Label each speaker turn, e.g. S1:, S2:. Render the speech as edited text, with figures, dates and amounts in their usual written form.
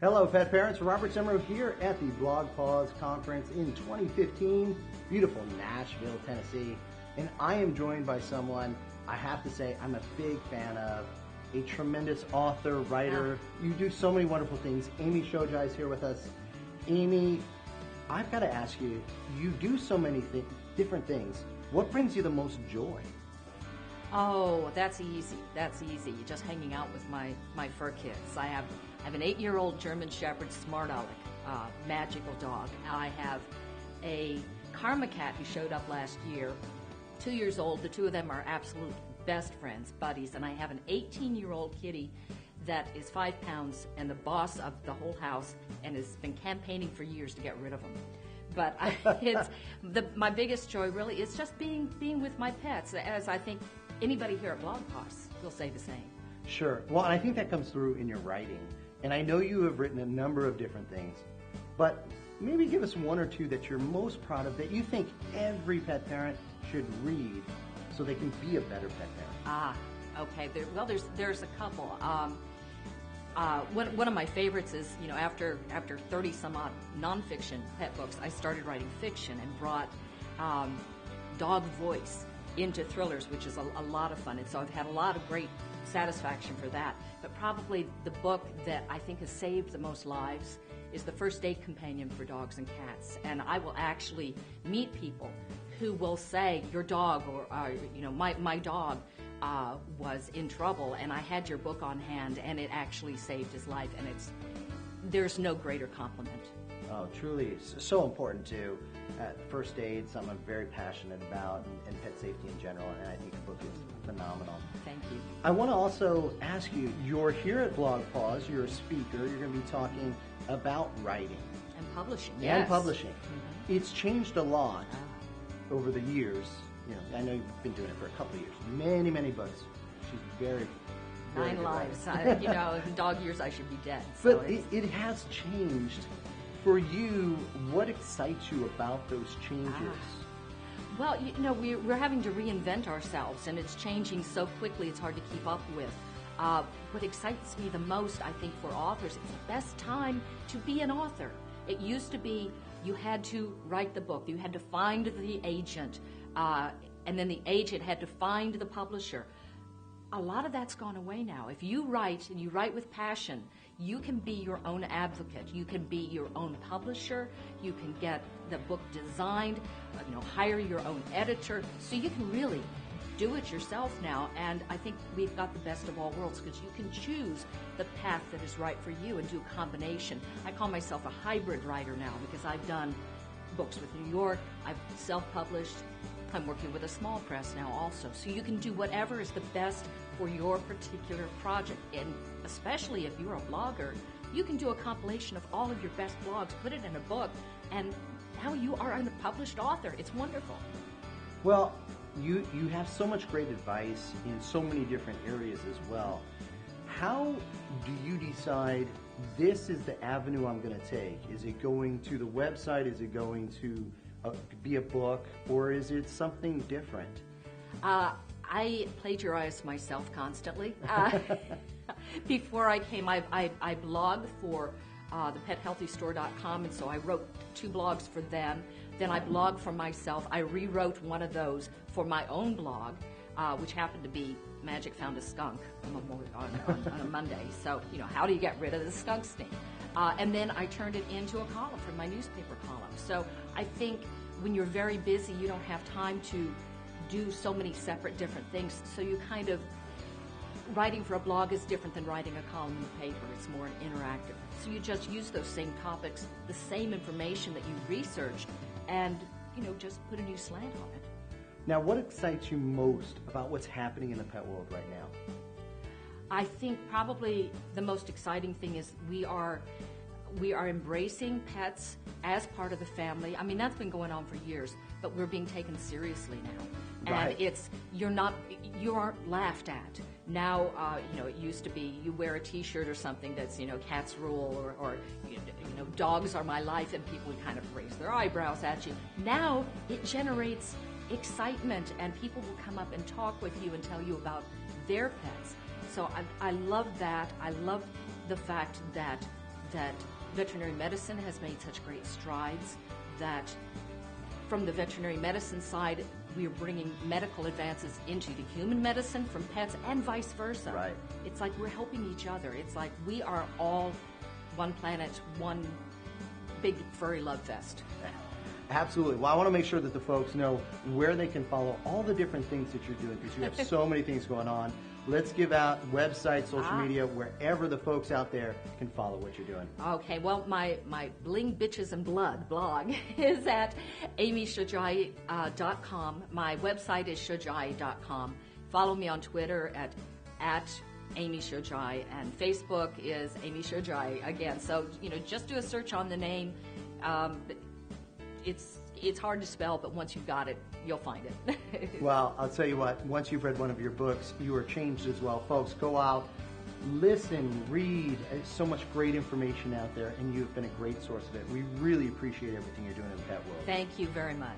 S1: Hello, pet parents. Robert Zimmer here at the BlogPaws Conference in 2015, beautiful Nashville, Tennessee. And I am joined by someone I have to say I'm a big fan of, a tremendous author, writer. You do so many wonderful things. Amy Shojai is here with us. Amy, I've got to ask you, you do so many different things. What brings you the most joy?
S2: Oh, that's easy. That's easy. Just hanging out with my fur kids. I have an 8-year-old German Shepherd Smart Aleck, magical dog. I have a Karma cat who showed up last year, 2 years old. The two of them are absolute best friends, buddies. And I have an 18-year-old kitty that is 5 pounds and the boss of the whole house and has been campaigning for years to get rid of him. But my biggest joy really is just being with my pets, as I think anybody here at BlogPaws will say the same.
S1: Sure. Well, and I think that comes through in your writing. And I know you have written a number of different things, but maybe give us one or two that you're most proud of that you think every pet parent should read so they can be a better pet parent.
S2: Okay. There's a couple. One of my favorites is, after 30 some odd nonfiction pet books, I started writing fiction and brought dog voice into thrillers, which is a lot of fun. And so I've had a lot of great satisfaction for that. But probably the book that I think has saved the most lives is The First Aid Companion for Dogs and Cats. And I will actually meet people who will say, your dog or my dog was in trouble and I had your book on hand and it actually saved his life. And there's no greater compliment.
S1: Oh, truly so important too. First aid, something I'm very passionate about, and pet safety in general, and I think the book is phenomenal.
S2: Thank you.
S1: I want to also ask you, you're here at BlogPaws, you're a speaker, you're going to be talking about writing.
S2: And publishing,
S1: And
S2: yes.
S1: publishing. Mm-hmm. It's changed a lot over the years. I know you've been doing it for a couple of years. Many, many books. She's very
S2: 9 lives. In dog years I should be dead.
S1: So but it has changed. For you, what excites you about those changes?
S2: Well, we're having to reinvent ourselves, and it's changing so quickly it's hard to keep up with. What excites me the most, I think, for authors, it's the best time to be an author. It used to be you had to write the book, you had to find the agent, and then the agent had to find the publisher. A lot of that's gone away now. If you write, and you write with passion, you can be your own advocate. You can be your own publisher. You can get the book designed, hire your own editor. So you can really do it yourself now. And I think we've got the best of all worlds because you can choose the path that is right for you and do a combination. I call myself a hybrid writer now because I've done books with New York. I've self-published. I'm working with a small press now also. So you can do whatever is the best for your particular project. And especially if you're a blogger, you can do a compilation of all of your best blogs, put it in a book, and now you are a published author. It's wonderful.
S1: Well, you have so much great advice in so many different areas as well. How do you decide this is the avenue I'm going to take? Is it going to the website? Is it going to be a book, or is it something different?
S2: I plagiarize myself constantly. Before I came, I blogged for thepethealthystore.com, and so I wrote 2 blogs for them. Then I blogged for myself. I rewrote one of those for my own blog, which happened to be Magic Found a Skunk on a Monday. So, how do you get rid of the skunk sting? And then I turned it into a column for my newspaper column. So I think when you're very busy, you don't have time to do so many separate different things. So you kind of, writing for a blog is different than writing a column in the paper. It's more interactive. So you just use those same topics, the same information that you researched, and, just put a new slant on it.
S1: Now, what excites you most about what's happening in the pet world right now?
S2: I think probably the most exciting thing is we are embracing pets as part of the family. I mean, that's been going on for years, but we're being taken seriously now.
S1: Right.
S2: And you aren't laughed at. Now, it used to be you wear a T-shirt or something that's, cats rule or dogs are my life, and people would kind of raise their eyebrows at you. Now it generates excitement, and people will come up and talk with you and tell you about their pets. So I love that. I love the fact that that veterinary medicine has made such great strides, that from the veterinary medicine side, we are bringing medical advances into the human medicine from pets and vice versa.
S1: Right.
S2: It's like we're helping each other. It's like we are all one planet, one big furry love fest.
S1: Absolutely. Well, I want to make sure that the folks know where they can follow all the different things that you're doing, because you have so many things going on. Let's give out websites, social media, wherever the folks out there can follow what you're doing.
S2: Okay, well, my Bling Bitches and Blood blog is at amyshojai.com. My website is shojai.com. Follow me on Twitter at Amy Shojai, and Facebook is Amy Shojai again. So, just do a search on the name. It's hard to spell, but once you've got it, you'll find it.
S1: Well, I'll tell you what, once you've read one of your books, you are changed as well. Folks, go out, listen, read. There's so much great information out there, and you've been a great source of it. We really appreciate everything you're doing in the pet world.
S2: Thank you very much.